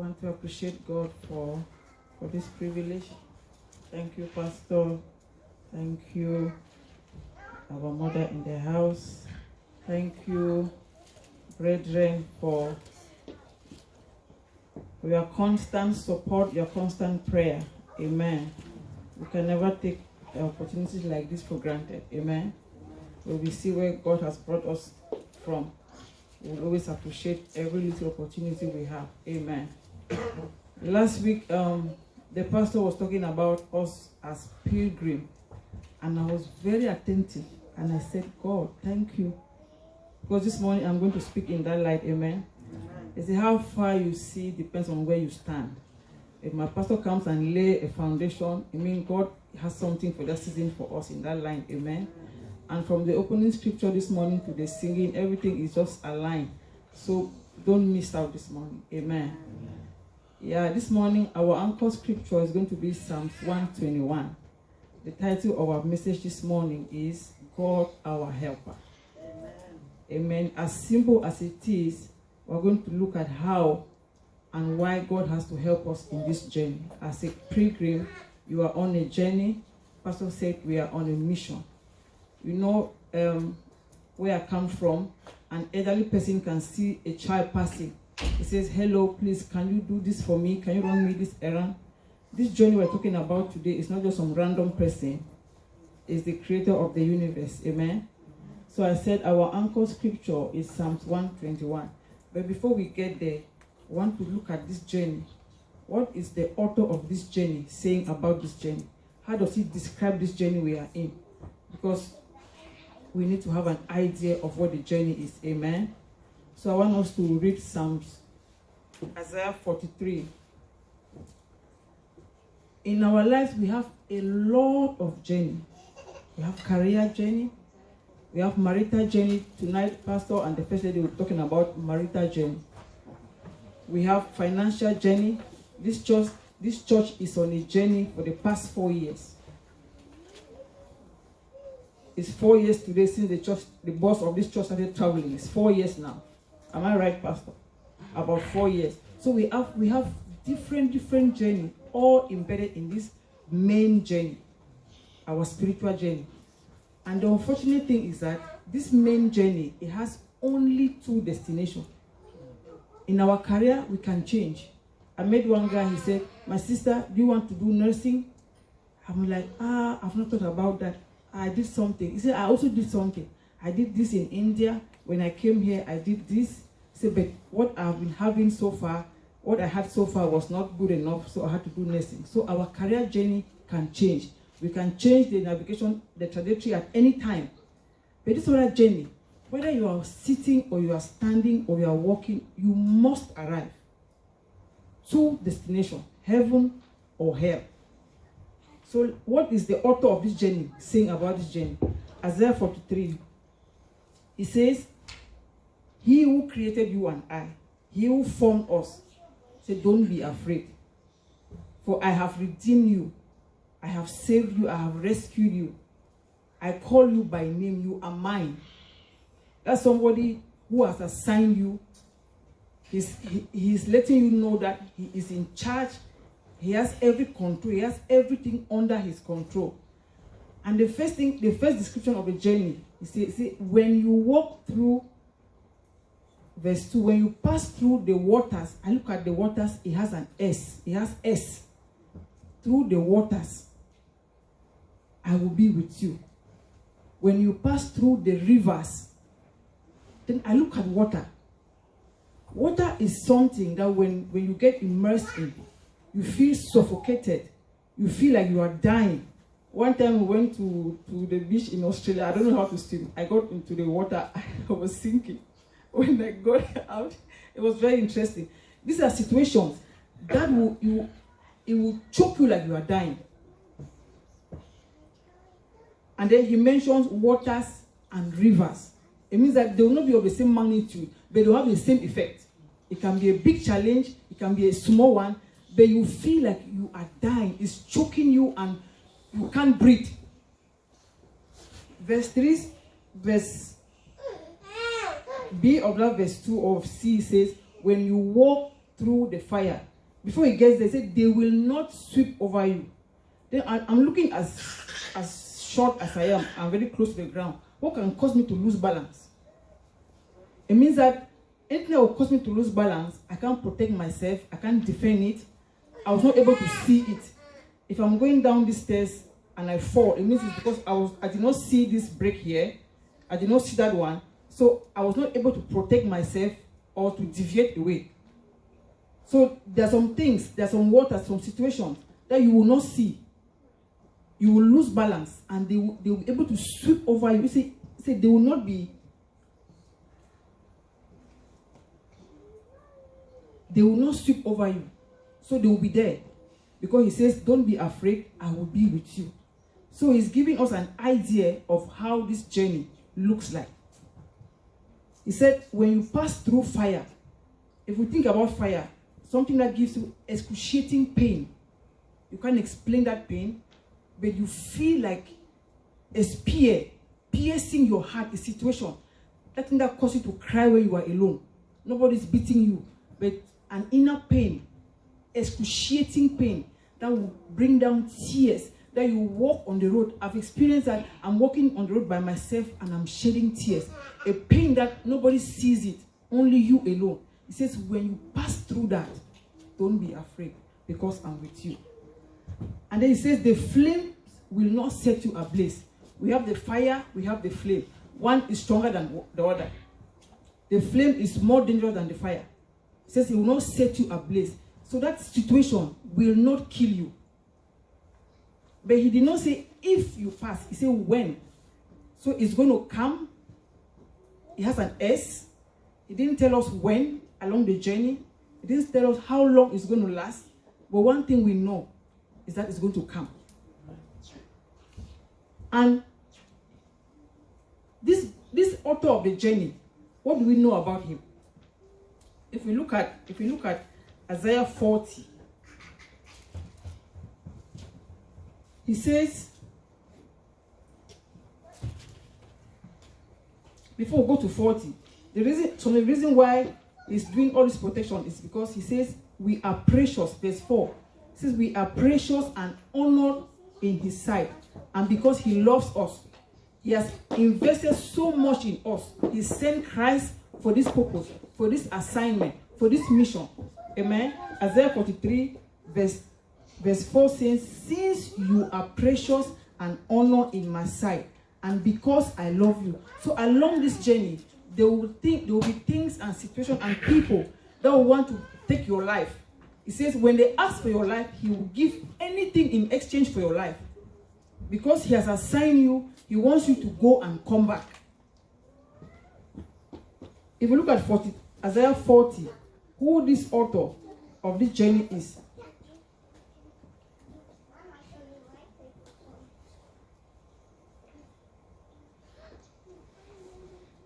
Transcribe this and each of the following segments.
want to appreciate God for this privilege. Thank you, Pastor. Thank you, our mother in the house. Thank you, brethren, for your constant support, your constant prayer. Amen. We can never take opportunities like this for granted. Amen. When we see where God has brought us from, we'll always appreciate every little opportunity we have. Amen. Last week, the pastor was talking about us as pilgrims, and I was very attentive, and I said, God, thank you. Because this morning I'm going to speak in that light. Amen. They say how far you see depends on where you stand. If my pastor comes and lay a foundation, I mean God has something for that season for us in that line. Amen. And from the opening scripture this morning to the singing, everything is just aligned. So don't miss out this morning. Amen. Yeah, this morning our anchor scripture is going to be Psalms 121. The title of our message this morning is God our Helper. Amen. As simple as it is, we're going to look at how and why God has to help us in this journey. As a pilgrim, you are on a journey. Pastor said we are on a mission. You know where I come from, an elderly person can see a child passing. He says, hello, please, can you do this for me? Can you run me this errand? This journey we're talking about today is not just some random person. It's the creator of the universe. Amen. So I said our anchor scripture is Psalms 121. But before we get there, I want to look at this journey. What is the author of this journey saying about this journey? How does he describe this journey we are in? Because we need to have an idea of what the journey is. Amen. So I want us to read Psalms, Isaiah 43. In our lives, we have a lot of journey. We have career journey. We have marital journey. Tonight, Pastor and the first lady were talking about marital journey. We have financial journey. This church is on a journey for the past 4 years. It's 4 years today since the boss of this church started traveling. It's 4 years now. Am I right, Pastor? About 4 years. So we have different journey, all embedded in this main journey, our spiritual journey. And the unfortunate thing is that this main journey, it has only 2 destinations. In our career, we can change. I met one guy, he said, my sister, do you want to do nursing? I'm like, I've not thought about that. I did something. He said, I also did something. I did this in India. When I came here, I did this. He said, but what I've been having so far, what I had so far was not good enough, so I had to do nursing. So our career journey can change. We can change the navigation, the trajectory at any time. But this other journey, whether you are sitting or you are standing or you are walking, you must arrive. 2 destinations, heaven or hell. So what is the author of this journey saying about this journey? Isaiah 43. He says, he who created you and I, he who formed us, said, don't be afraid. For I have redeemed you. I have saved you. I have rescued you. I call you by name. You are mine. That's somebody who has assigned you. He's letting you know that he is in charge. He has every control. He has everything under his control. And the first description of the journey, he says, when you walk through, verse 2, when you pass through the waters, I look at the waters, it has an S. It has S. Through the waters, I will be with you. When you pass through the rivers, then I look at water. Water is something that when you get immersed in, you feel suffocated. You feel like you are dying. One time we went to the beach in Australia. I don't know how to swim. I got into the water. I was sinking. When I got out, it was very interesting. These are situations that it will choke you like you are dying. And then he mentions waters and rivers. It means that they will not be of the same magnitude, but they will have the same effect. It can be a big challenge, it can be a small one, but you feel like you are dying. It's choking you and you can't breathe. Verse 3, verse B of that verse 2 of C says, when you walk through the fire, before he gets there, he said, they will not sweep over you. Then I'm looking as short as I am. I'm very close to the ground. What can cause me to lose balance? It means that anything that will cause me to lose balance, I can't protect myself. I can't defend it. I was not able to see it. If I'm going down these stairs and I fall, it means it's because I did not see this break here. I did not see that one. So I was not able to protect myself or to deviate away. So there are some things, there are some waters, some situations that you will not see. You will lose balance and they will be able to sweep over you. You see, they will not be, they will not sweep over you. So they will be there. Because he says, don't be afraid, I will be with you. So he's giving us an idea of how this journey looks like. He said, when you pass through fire, if we think about fire, something that gives you excruciating pain, you can't explain that pain, but you feel like a spear piercing your heart, a situation. That thing that causes you to cry when you are alone. Nobody's beating you, but an inner pain, excruciating pain that will bring down tears, that you walk on the road. I've experienced that. I'm walking on the road by myself and I'm shedding tears. A pain that nobody sees it, only you alone. He says, when you pass through that, don't be afraid because I'm with you. And then he says, the flame will not set you ablaze. We have the fire, we have the flame. One is stronger than the other. The flame is more dangerous than the fire. He says, it will not set you ablaze. So that situation will not kill you. But he did not say if you pass. He said when. So it's going to come. It has an S. He didn't tell us when along the journey. He didn't tell us how long it's going to last. But one thing we know is that it's going to come. And this author of the journey, what do we know about him? If we look at Isaiah 40, he says, before we go to 40, the reason why he's doing all this protection is because he says we are precious. Verse 4 says we are precious and honored in his sight, and because he loves us, he has invested so much in us. He sent Christ for this purpose, for this assignment, for this mission. Amen. Isaiah 43 verse 4 says, since you are precious and honored in my sight, and because I love you. So along this journey, there will be things and situations and people that will want to take your life. He says when they ask for your life, he will give anything in exchange for your life. Because he has assigned you, he wants you to go and come back. If you look at Isaiah 40, who this author of this journey is.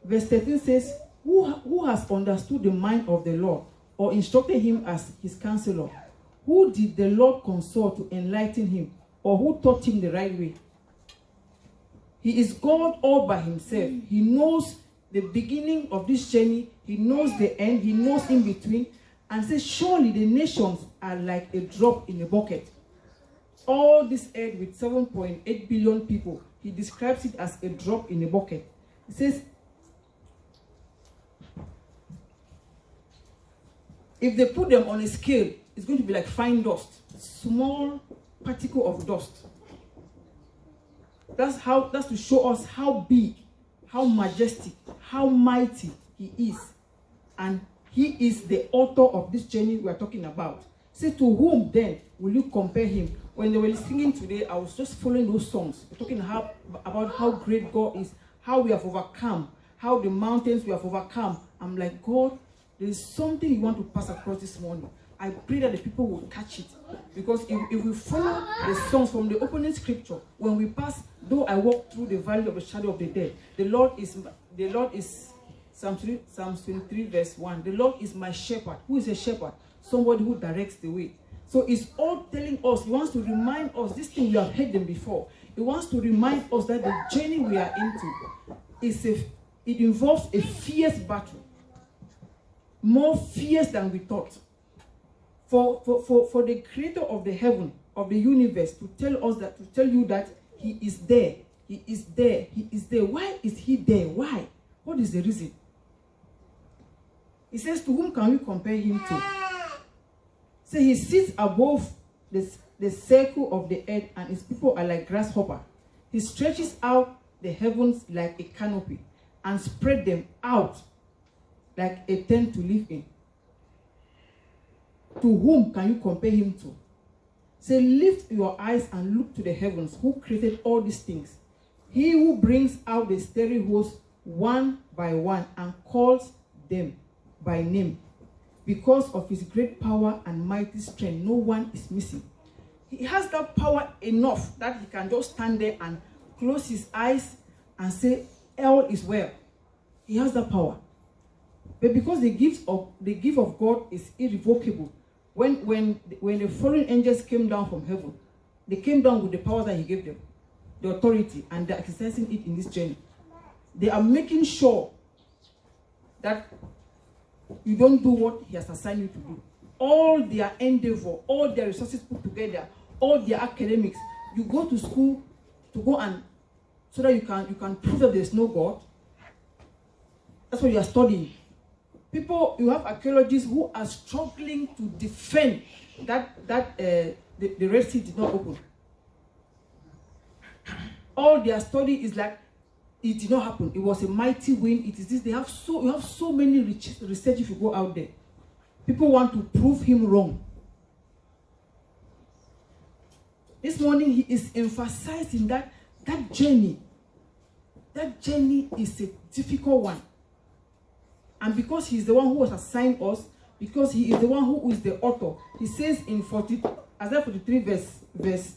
Verse 13 says, who has understood the mind of the Lord, or instructed him as his counselor? Who did the Lord consult to enlighten him, or who taught him the right way? He is God all by himself. He knows the beginning of this journey. He knows the end. He knows in between. And says, surely the nations are like a drop in a bucket. All this earth with 7.8 billion people, he describes it as a drop in a bucket. He says, if they put them on a scale, it's going to be like fine dust, small particle of dust. That's to show us how big, how majestic, how mighty he is. And he is the author of this journey we are talking about. Say, to whom then will you compare him? When they were singing today, I was just following those songs. We're talking about how great God is, how we have overcome, how the mountains we have overcome. I'm like, God, there is something you want to pass across this morning. I pray that the people will catch it. Because if we follow the songs from the opening scripture, when we pass, though I walk through the valley of the shadow of the dead, the Lord is Psalm 23 verse 1. The Lord is my shepherd. Who is a shepherd? Somebody who directs the way. So it's all telling us, he wants to remind us, this thing we have heard them before. He wants to remind us that the journey we are into it involves a fierce battle. More fierce than we thought. For the creator of the heaven, of the universe, to tell us that, to tell you that he is there. He is there. He is there. Why is he there? Why? What is the reason? He says, to whom can we compare him to? So he sits above the circle of the earth, and his people are like grasshopper. He stretches out the heavens like a canopy and spread them out like a tent to live in. To whom can you compare him to? Say, lift your eyes and look to the heavens, who created all these things. He who brings out the starry hosts one by one and calls them by name. Because of his great power and mighty strength, no one is missing. He has that power enough that he can just stand there and close his eyes and say, all is well. He has that power. But because the gift of God is irrevocable, when the fallen angels came down from heaven, they came down with the power that he gave them, the authority, and they're exercising it in this journey. They are making sure that you don't do what he has assigned you to do. All their endeavor, all their resources put together, all their academics, you go to school to go and so that you can prove that there's no God. That's what you are studying. People, you have archaeologists who are struggling to defend that the Red Sea did not open. All their study is like, it did not happen. It was a mighty wind. It is this. You have so many research if you go out there. People want to prove him wrong. This morning he is emphasizing that journey. That journey is a difficult one. And because he is the one who has assigned us, because he is the one who is the author, he says in Isaiah 43 verse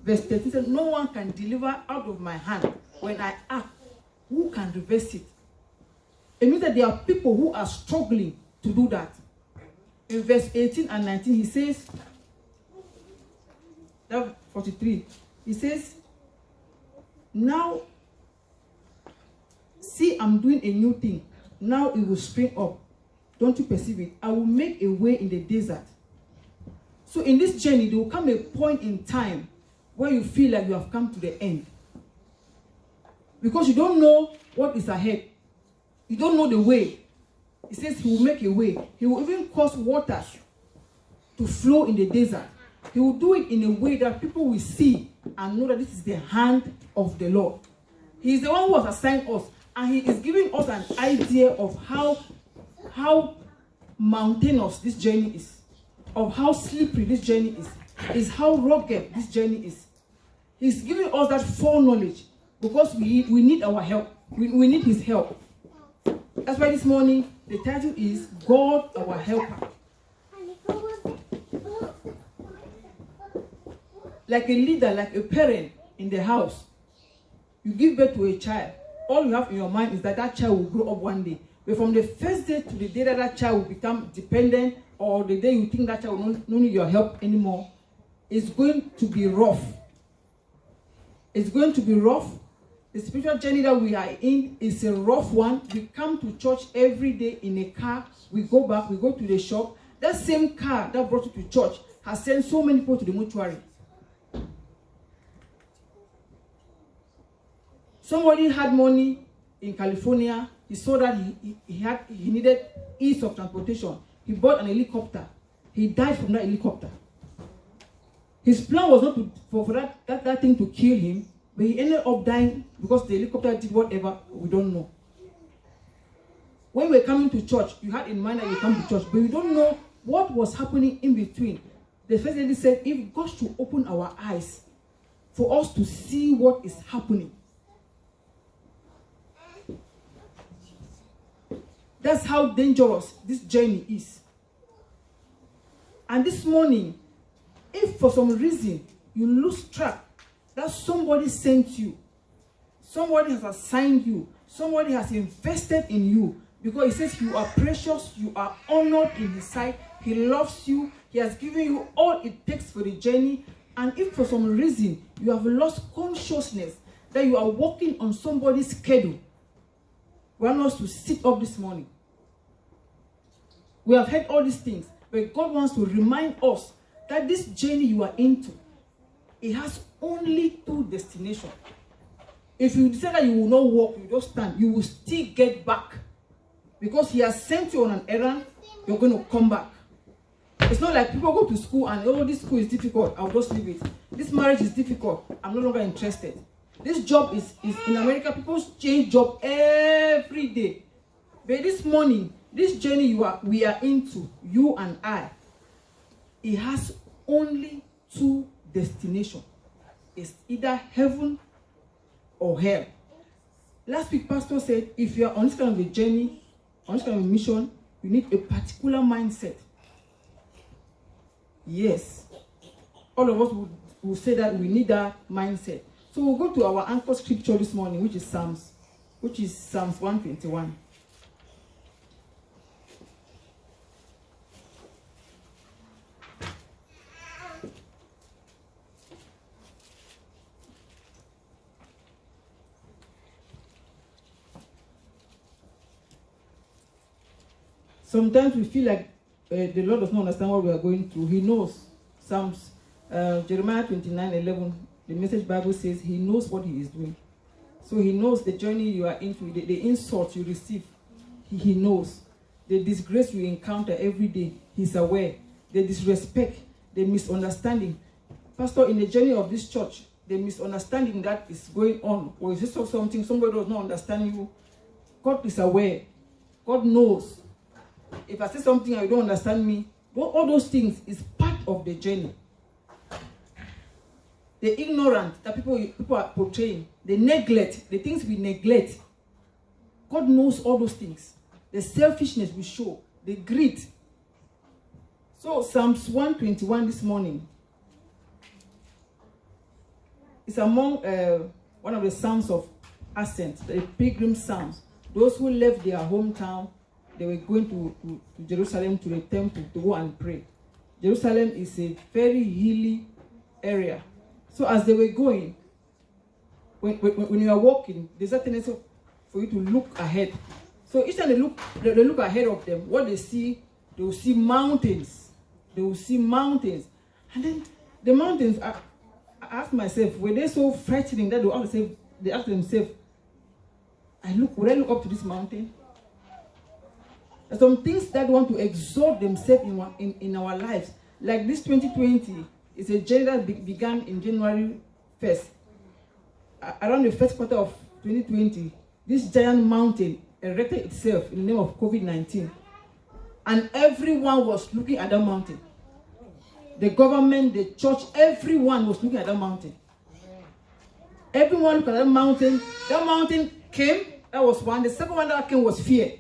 13, says, no one can deliver out of my hand. When I act, who can reverse it? It means that there are people who are struggling to do that. In verse 18 and 19, he says, that 43, he says, now, see, I'm doing a new thing. Now it will spring up. Don't you perceive it? I will make a way in the desert. So in this journey, there will come a point in time where you feel like you have come to the end. Because you don't know what is ahead. You don't know the way. He says he will make a way. He will even cause water to flow in the desert. He will do it in a way that people will see and know that this is the hand of the Lord. He is the one who has assigned us. And he is giving us an idea of how mountainous this journey is. Of how slippery this journey is how rugged this journey is. He's giving us that foreknowledge because we need our help. We need his help. That's why this morning the title is God our Helper. Like a leader, like a parent in the house, you give birth to a child. All you have in your mind is that that child will grow up one day. But from the first day to the day that that child will become dependent, or the day you think that child will not need your help anymore, it's going to be rough. It's going to be rough. The spiritual journey that we are in is a rough one. We come to church every day in a car. We go back, we go to the shop. That same car that brought you to church has sent so many people to the mortuary. Somebody had money in California. He saw that he needed ease of transportation. He bought an helicopter. He died from that helicopter. His plan was not for that thing to kill him, but he ended up dying because the helicopter did whatever, we don't know. When we were coming to church, you had in mind that you come to church, but you don't know what was happening in between. The first lady said, if God should open our eyes for us to see what is happening. That's how dangerous this journey is. And this morning, if for some reason you lose track that somebody sent you, somebody has assigned you, somebody has invested in you, because he says you are precious, you are honored in his sight, he loves you, he has given you all it takes for the journey, and if for some reason you have lost consciousness that you are walking on somebody's schedule, we want us to sit up this morning. We have heard all these things, But God wants to remind us that this journey you are into, it has only 2 destinations. If you decide that you will not walk, you just stand, you will still get back. Because he has sent you on an errand, you're going to come back. It's not like people go to school and, oh, this school is difficult, I'll just leave it. This marriage is difficult, I'm no longer interested. This job is in America, people change job every day. But this morning, this journey we are into, you and I, it has only 2 destinations. It's either heaven or hell. Last week, Pastor said, if you are on this kind of a journey, on this kind of a mission, you need a particular mindset. Yes. All of us will say that we need that mindset. So we'll go to our anchor scripture this morning, which is Psalms 121. Sometimes we feel like the Lord does not understand what we are going through. He knows. Jeremiah 29:11, the Message Bible says he knows what he is doing. So he knows the journey you are into, the insult you receive. He knows. The disgrace you encounter every day, he's aware. The disrespect, the misunderstanding. Pastor, in the journey of this church, the misunderstanding that is going on, or is this something somebody does not understand you, God is aware. God knows. If I say something and you don't understand me, all those things is part of the journey. The ignorance that people are portraying, the neglect, the things we neglect, God knows all those things. The selfishness we show, the greed. So Psalms 121 this morning is among one of the Psalms of Ascent, the pilgrim Psalms. Those who left their hometown, they were going to Jerusalem, to the temple, to go and pray. Jerusalem is a very hilly area. So as they were going, when you are walking, there's a tendency for you to look ahead. So each time they look ahead of them, what they will see mountains. They will see mountains. And then the mountains, I asked myself, were they so frightening that they asked themselves, would I look up to this mountain? There's some things that want to exalt themselves in our lives. Like this 2020 is a journey that began in January 1st. Around the first quarter of 2020, this giant mountain erected itself in the name of COVID-19. And everyone was looking at that mountain. The government, the church, everyone was looking at that mountain. Everyone looked at that mountain. That mountain came, that was one. The second one that came was fear.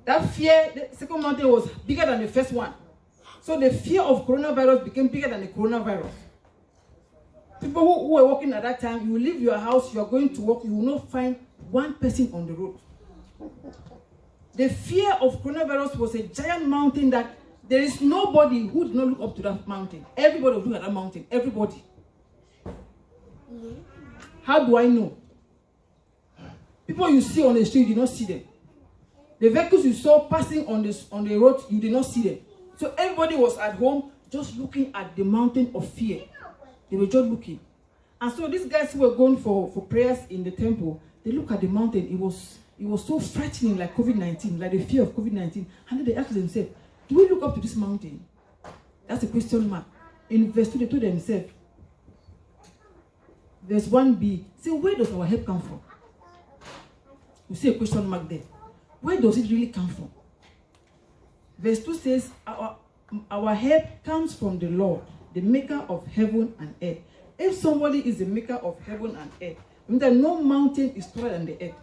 That fear, the second mountain was bigger than the first one. So the fear of coronavirus became bigger than the coronavirus. People who were walking at that time, you will leave your house, you are going to work, you will not find one person on the road. The fear of coronavirus was a giant mountain that there is nobody who did not look up to that mountain. Everybody was looking at that mountain. Everybody. How do I know? People you see on the street, you did not see them. The vehicles you saw passing on the road, you did not see them. So everybody was at home just looking at the mountain of fear. They were just looking. And so these guys who were going for prayers in the temple, they look at the mountain. It was so frightening, like COVID-19, like the fear of COVID-19. And then they asked themselves, do we look up to this mountain? That's a question mark. In verse 2, they told themselves, verse 1b, say, where does our help come from? You see a question mark there. Where does it really come from? Verse 2 says, our help comes from the Lord, the maker of heaven and earth. If somebody is the maker of heaven and earth, it means that no mountain is taller than the earth.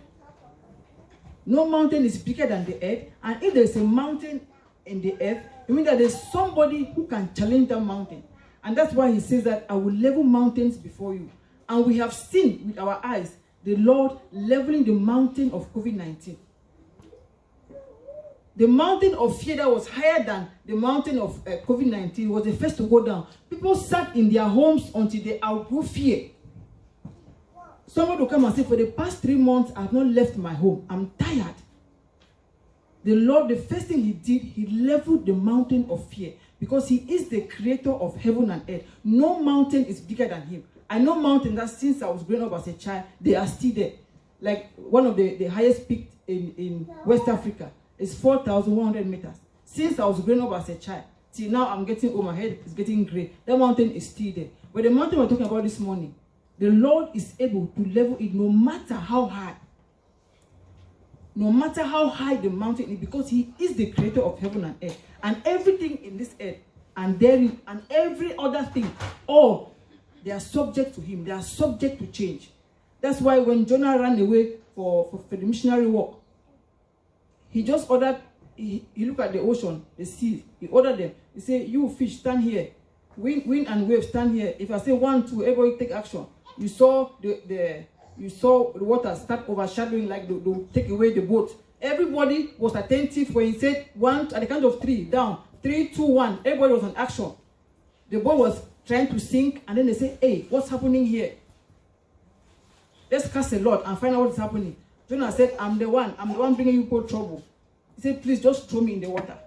No mountain is bigger than the earth. And if there's a mountain in the earth, it means that there's somebody who can challenge that mountain. And that's why he says that I will level mountains before you. And we have seen with our eyes the Lord leveling the mountain of COVID-19. The mountain of fear that was higher than the mountain of COVID-19 was the first to go down. People sat in their homes until they outgrew fear. Someone will come and say, for the past 3 months, I have not left my home. I'm tired. The Lord, the first thing he did, he leveled the mountain of fear, because he is the creator of heaven and earth. No mountain is bigger than him. I know mountains that since I was growing up as a child, they are still there. Like one of the highest peaks in West Africa is 4,100 meters. Since I was growing up as a child, till now I'm getting old, my head is getting gray. That mountain is still there. But the mountain we're talking about this morning, the Lord is able to level it no matter how high. No matter how high the mountain is, because he is the creator of heaven and earth. And everything in this earth and therein and every other thing, all, they are subject to him. They are subject to change. That's why when Jonah ran away for the missionary work, he just ordered, he looked at the ocean, the sea, he ordered them. He said, you fish, stand here. Wind and waves, stand here. If I say 1, 2, everybody take action. You saw the water start overshadowing, like they take away the boat. Everybody was attentive when he said 1, at the count of 3, down. 3, 2, 1. Everybody was on action. The boat was trying to sink, and then they say, hey, what's happening here? Let's cast a lot and find out what's happening. Jonah said, I'm the one bringing you people trouble. He said, please just throw me in the water.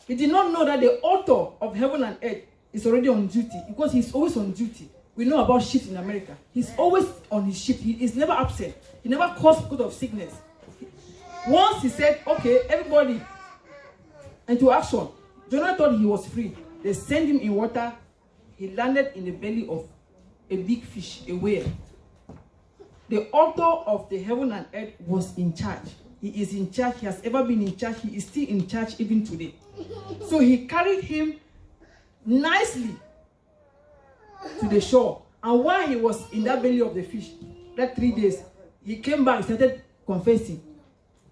He did not know that the author of heaven and earth is already on duty, because he's always on duty. We know about ships in America. He's always on his ship. He is never absent. He never caused because of sickness. Once he said, okay, everybody into action. Jonah thought he was free. They sent him in water. He landed in the belly of a big fish, a whale. The author of the heaven and earth was in charge. He is in charge. He has ever been in charge. He is still in charge even today. So he carried him nicely to the shore. And while he was in that belly of the fish, that 3 days, he came back and started confessing.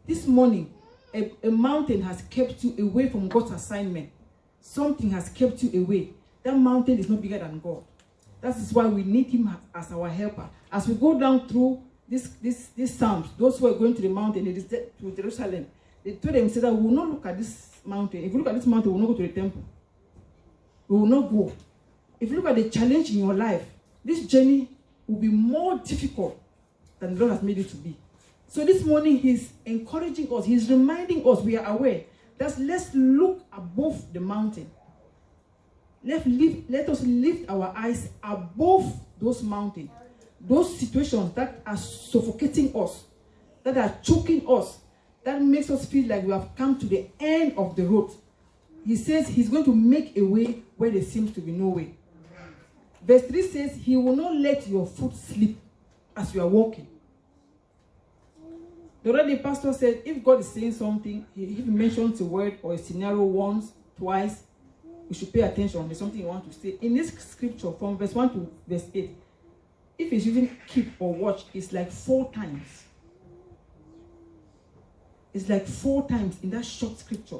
This morning, a mountain has kept you away from God's assignment. Something has kept you away. That mountain is not bigger than God. That is why we need him as our helper. As we go down through this Psalms, those who are going to the mountain, to Jerusalem, they told themselves that we will not look at this mountain. If we look at this mountain, we will not go to the temple. We will not go. If you look at the challenge in your life, this journey will be more difficult than the Lord has made it to be. So this morning, he's encouraging us. He's reminding us, we are aware, that let's look above the mountain. Let us lift our eyes above those mountains, those situations that are suffocating us, that are choking us, that makes us feel like we have come to the end of the road. He says he's going to make a way where there seems to be no way. Verse 3 says, he will not let your foot slip as you are walking. The other day, pastor said, if God is saying something, if he mentions a word or a scenario once, twice, we should pay attention. There's something you want to say. In this scripture, from verse 1 to verse 8, if he's using keep or watch, it's like 4 times. It's like 4 times in that short scripture.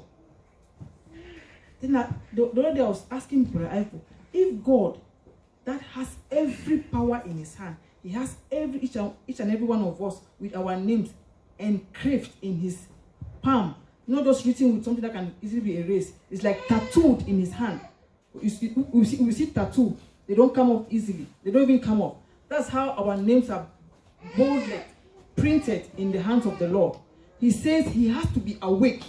Then the other day I was asking Brother Ivo, if God, that has every power in his hand, he has each and every one of us with our names engraved in his palm, not just written with something that can easily be erased. It's like tattooed in his hand. We see tattoo. They don't come off easily. They don't even come off. That's how our names are boldly printed in the hands of the Lord. He says he has to be awake.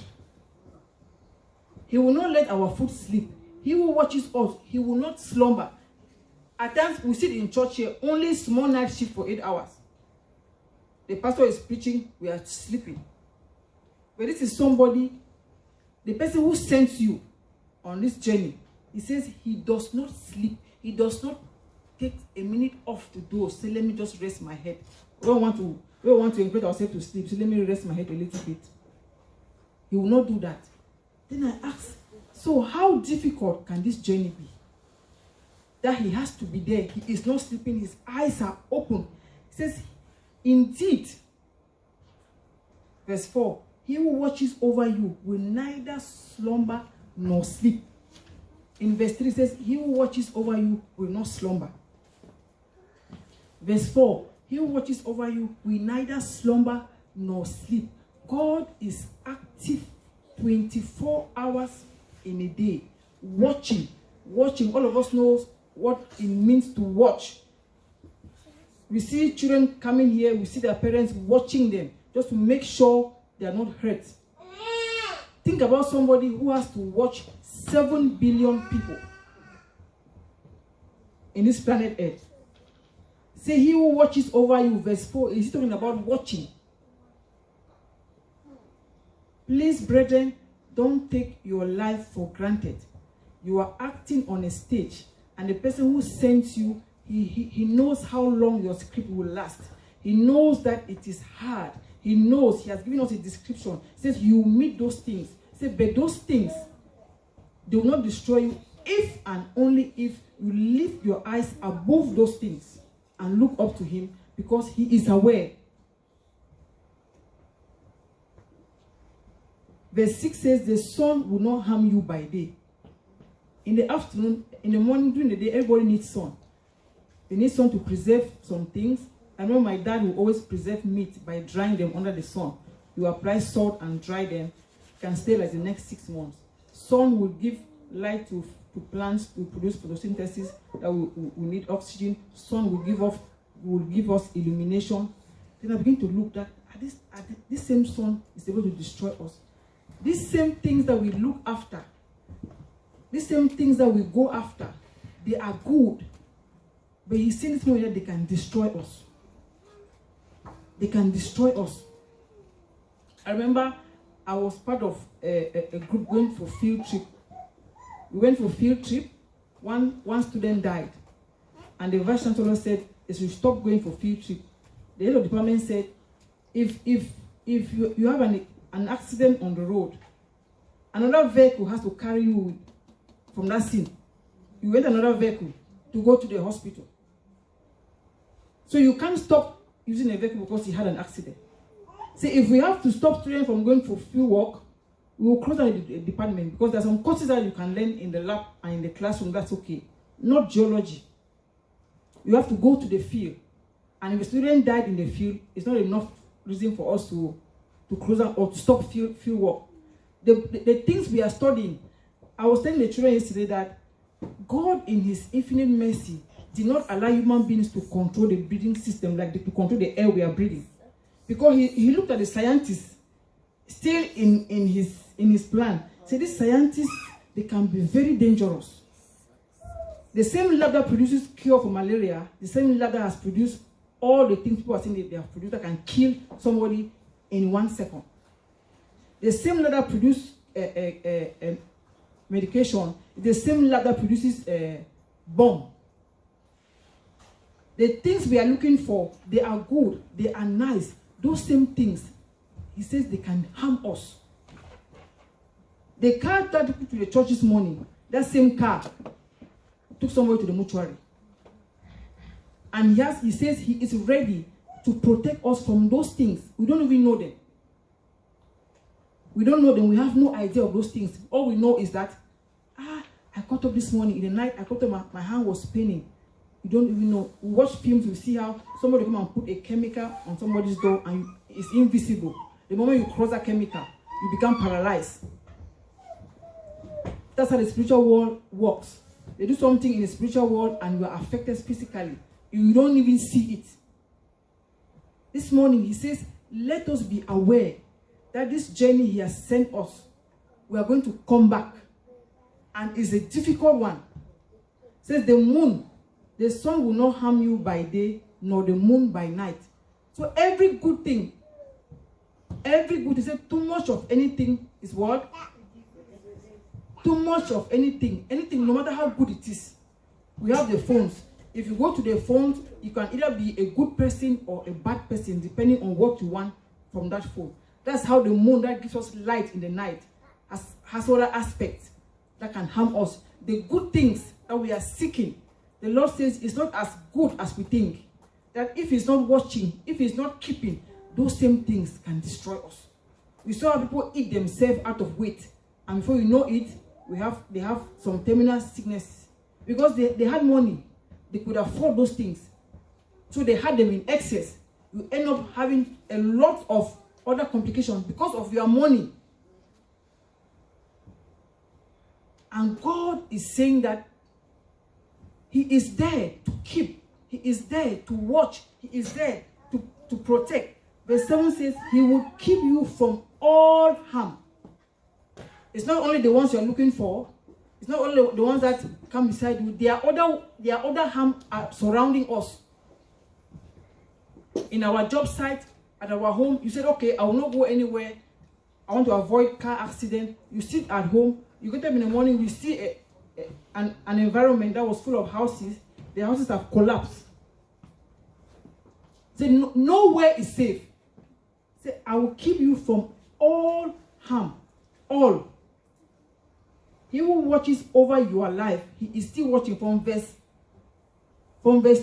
He will not let our foot sleep. He who watches us, he will not slumber. At times, we sit in church here, only small night shift for 8 hours. The pastor is preaching, we are sleeping. But this is somebody, the person who sends you on this journey, he says he does not sleep. He does not take a minute off to do, say, let me just rest my head. We don't want to encourage ourselves to sleep, so let me rest my head a little bit. He will not do that. Then I ask, so how difficult can this journey be? That he has to be there. He is not sleeping. His eyes are open. He says, indeed, verse 4, he who watches over you will neither slumber nor sleep. In verse 3 it says, he who watches over you will not slumber. Verse 4, he who watches over you will neither slumber nor sleep. God is active 24 hours in a day, watching. All of us knows what it means to watch. We see children coming here, we see their parents watching them just to make sure they are not hurt. Think about somebody who has to watch 7 billion people in this planet Earth. Say he who watches over you, verse 4, is talking about watching. Please, brethren, don't take your life for granted. You are acting on a stage, and the person who sends you, he knows how long your script will last. He knows that it is hard. He knows, he has given us a description. He says you meet those things. He says, but those things, they will not destroy you if and only if you lift your eyes above those things and look up to him, because he is aware. Verse 6 says, the sun will not harm you by day. In the afternoon, in the morning, during the day, everybody needs sun. They need sun to preserve some things. I know my dad will always preserve meat by drying them under the sun. You apply salt and dry them. Can stay like the next 6 months. Sun will give light to plants to produce photosynthesis that we need oxygen. Sun will give us illumination. Then I begin to look that this same sun is able to destroy us. These same things that we look after, these same things that we go after, they are good. But he's saying this morning that they can destroy us. They can destroy us. I remember I was part of a group going for field trip. We went for field trip. One student died. And the vice chancellor said they should stop going for field trip. The head of the department said, if you have an accident on the road, another vehicle has to carry you from that scene. You get another vehicle to go to the hospital. So you can't stop using a vehicle because he had an accident. See, if we have to stop students from going for field work, we will close down the department, because there are some courses that you can learn in the lab and in the classroom, that's okay. Not geology. You have to go to the field. And if a student died in the field, it's not enough reason for us to close down or to stop field work. The things we are studying, I was telling the children yesterday that God in his infinite mercy did not allow human beings to control the breathing system, like to control the air we are breathing. Because he looked at the scientists still in his plan. So these scientists, they can be very dangerous. The same lab that produces cure for malaria, the same lab that has produced all the things people are saying they have produced that can kill somebody in 1 second. The same lab that produces medication, the same lab that produces bomb. The things we are looking for, they are good, they are nice. Those same things, he says they can harm us. The car that took to the church this morning, that same car took somebody to the mortuary. And he says he is ready to protect us from those things. We don't even know them. We don't know them. We have no idea of those things. All we know is that, I got up this morning. In the night, I got up, my hand was paining. You don't even know. We watch films, we see how somebody come and put a chemical on somebody's door and it's invisible. The moment you cross that chemical, you become paralyzed. That's how the spiritual world works. They do something in the spiritual world and you are affected physically. You don't even see it. This morning, he says, let us be aware that this journey he has sent us, we are going to come back. And it's a difficult one. It says the moon, the sun will not harm you by day, nor the moon by night. So every good thing, he said too much of anything is what? Too much of anything, no matter how good it is. We have the phones. If you go to the phones, you can either be a good person or a bad person, depending on what you want from that phone. That's how the moon that gives us light in the night has other aspects that can harm us. The good things that we are seeking, the Lord says it's not as good as we think. That if he's not watching, if he's not keeping, those same things can destroy us. We saw how people eat themselves out of weight. And before you know it, they have some terminal sickness. Because they had money. They could afford those things. So they had them in excess. You end up having a lot of other complications because of your money. And God is saying that he is there to keep. He is there to watch. He is there to protect. Verse 7 says, he will keep you from all harm. It's not only the ones you're looking for. It's not only the ones that come beside you. There are other harm surrounding us. In our job site, at our home, you said, okay, I will not go anywhere. I want to avoid car accident. You sit at home. You get up in the morning, you see an environment that was full of houses. The houses have collapsed. Say, nowhere is safe. Say, I will keep you from all harm. All. He who watches over your life, he is still watching from verse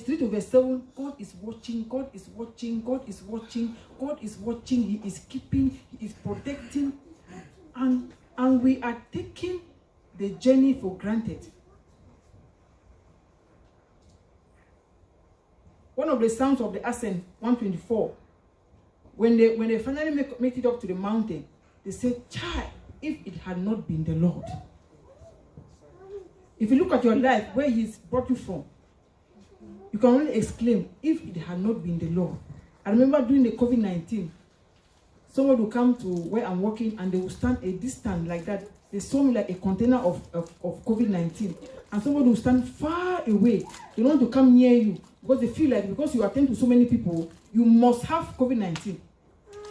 3 to verse 7. God is watching, God is watching, God is watching, God is watching, he is keeping, he is protecting. And we are taking the journey for granted. One of the Psalms of the Ascent, 124, when they finally make it up to the mountain, they said, child, if it had not been the Lord. If you look at your life, where he's brought you from, you can only exclaim, if it had not been the Lord. I remember during the COVID-19, someone would come to where I'm working and they would stand a distance like that. They saw me like a container of COVID-19. And someone would stand far away. They want to come near you because they feel like because you attend to so many people, you must have COVID-19.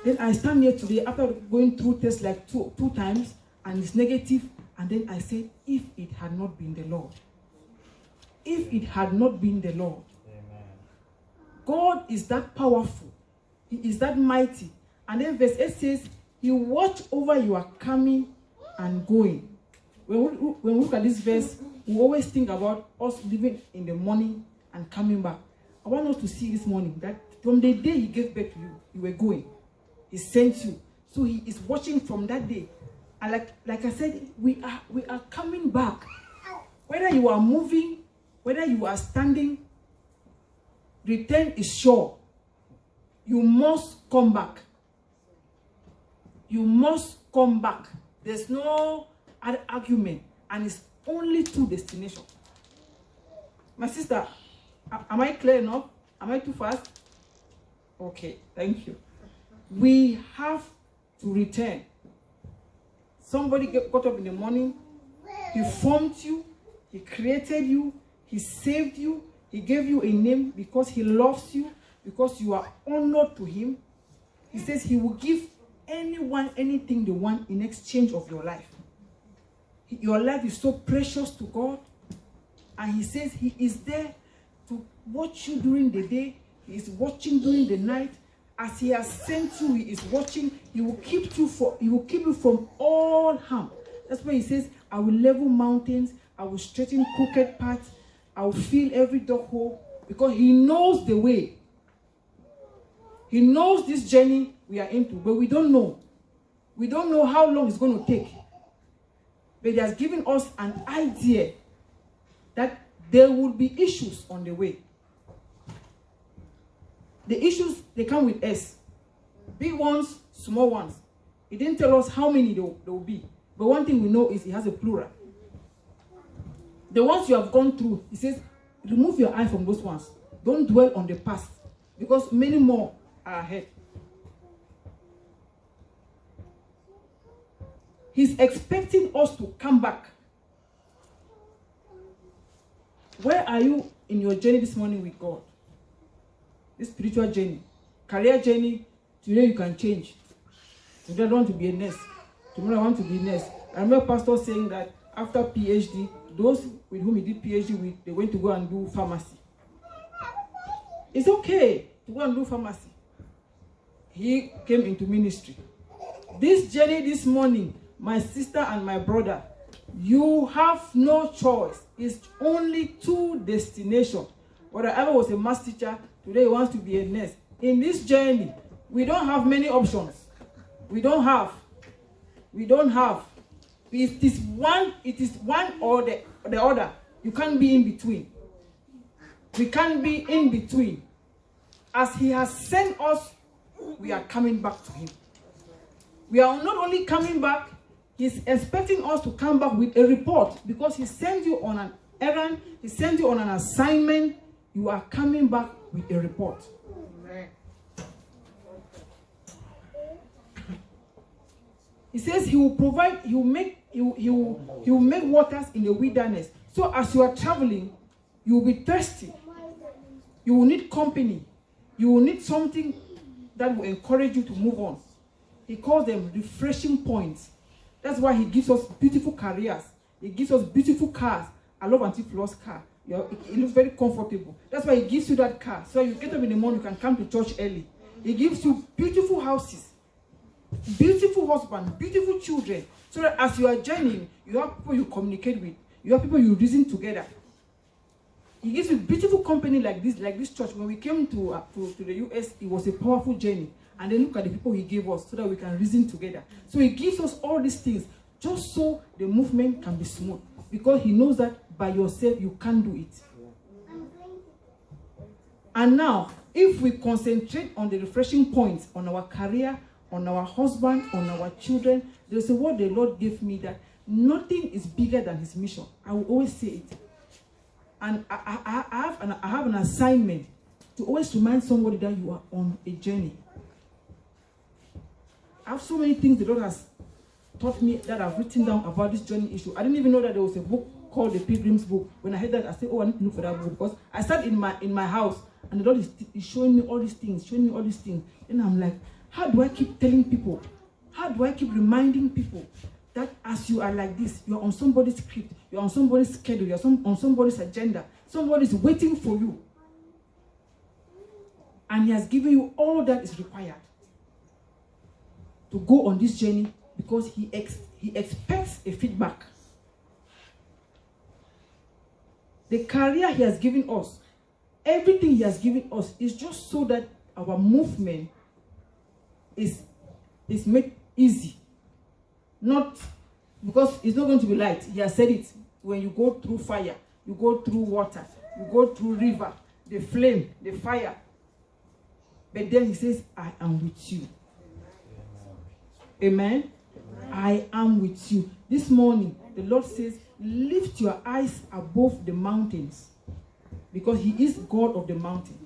Then I stand here today after going through tests like two times and it's negative. And then I say, if it had not been the Lord. If it had not been the Lord. Amen. God is that powerful. He is that mighty. And then verse 8 says, he watch over your coming and going. When we look at this verse, we always think about us living in the morning and coming back. I want us to see this morning that from the day he gave birth to you, you were going. He sent you. So he is watching from that day. And like I said, we are coming back. Whether you are moving, whether you are standing, return is sure. You must come back. You must come back. There's no other argument. And it's only two destinations. My sister, am I clear enough? Am I too fast? Okay, thank you. We have to return. Somebody got up in the morning. He formed you. He created you. He saved you. He gave you a name because he loves you, because you are honored to him. He says he will give anyone anything they want in exchange of your life. Your life is so precious to God. And he says he is there to watch you during the day. He is watching during the night. As he has sent you, he is watching. He will keep you from all harm. That's why he says, I will level mountains. I will straighten crooked paths. I will fill every dark hole. Because he knows the way. He knows this journey we are into. But we don't know. We don't know how long it's going to take. But he has given us an idea that there will be issues on the way. The issues, they come with us. Big ones, small ones. He didn't tell us how many there will be. But one thing we know is he has a plural. The ones you have gone through, he says, remove your eye from those ones. Don't dwell on the past. Because many more are ahead. He's expecting us to come back. Where are you in your journey this morning with God? This spiritual journey, career journey. Today you can change. Today I don't want to be a nurse. Tomorrow I want to be a nurse. I remember pastor saying that after PhD, those with whom he did PhD with, they went to go and do pharmacy. It's okay to go and do pharmacy. He came into ministry. This journey this morning, my sister and my brother, you have no choice. It's only two destinations. Whatever was a math teacher, today he wants to be a nurse. In this journey, we don't have many options. We don't have. It is one or the other. You can't be in between. We can't be in between. As he has sent us, we are coming back to him. We are not only coming back, he's expecting us to come back with a report because he sent you on an errand, he sent you on an assignment. You are coming back with a report. Amen. He says he will provide, he He will make waters in the wilderness. So as you are traveling, you will be thirsty. You will need company. You will need something that will encourage you to move on. He calls them refreshing points. That's why he gives us beautiful careers. He gives us beautiful cars. I love Auntie Flo's car. It looks very comfortable. That's why he gives you that car. So you get up in the morning, you can come to church early. He gives you beautiful houses, beautiful husband, beautiful children. So that as you are journeying, you have people you communicate with. You have people you reason together. He gives you beautiful company like this church. When we came to the US, it was a powerful journey. And then look at the people he gave us so that we can reason together. So he gives us all these things just so the movement can be smooth. Because he knows that by yourself, you can't do it. And now, if we concentrate on the refreshing points, on our career, on our husband, on our children, there's a word the Lord gave me that nothing is bigger than his mission. I will always say it. And I have an assignment to always remind somebody that you are on a journey. I have so many things the Lord has taught me that I've written down about this journey issue. I didn't even know that there was a book called The Pilgrim's Book. When I heard that, I said, oh, I need to look for that book. Because I sat in my house, and the Lord is showing me all these things, And I'm like, how do I keep telling people? How do I keep reminding people that as you are like this, you're on somebody's script, you're on somebody's schedule, you're on somebody's agenda. Somebody's waiting for you. And he has given you all that is required to go on this journey, because he expects a feedback. The career he has given us, everything he has given us is just so that our movement is made easy. Not because it's not going to be light. He has said it. When you go through fire, you go through water, you go through river, the flame, the fire. But then he says, I am with you. Amen. I am with you. This morning, the Lord says, lift your eyes above the mountains, because he is God of the mountain.